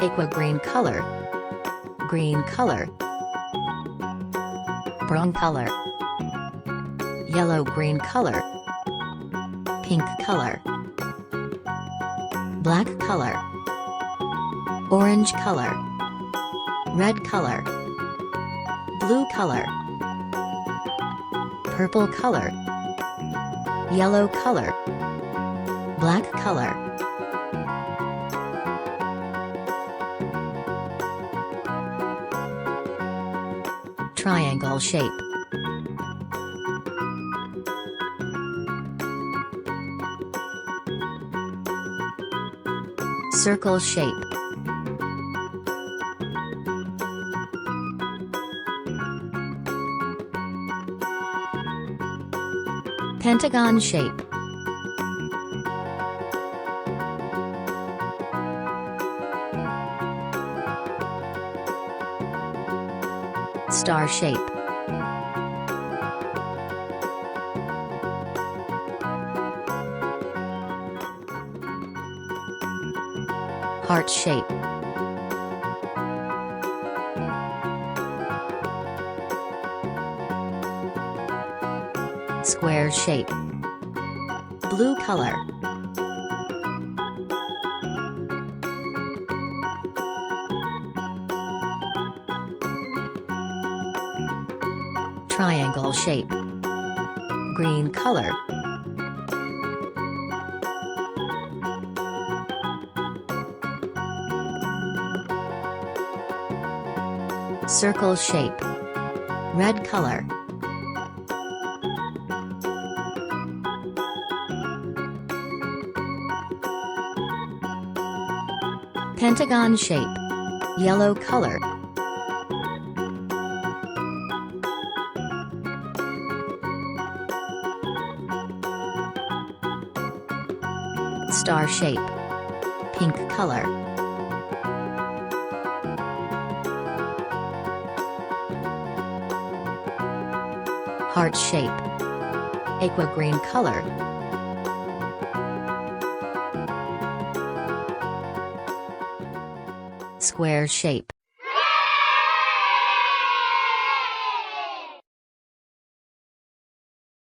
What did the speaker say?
aqua green color, green color, brown color, yellow green color, pink color, black color, orange color, red color, blue color, purple color, yellow color, black color. Triangle shape. Circle shape. Pentagon shape. Star shape. Heart shape. Square shape. Blue color. Triangle shape. Green color. Circle shape. Red color. Pentagon shape. Yellow color. Star shape. Pink color. Heart shape. Aqua green color. Square shape.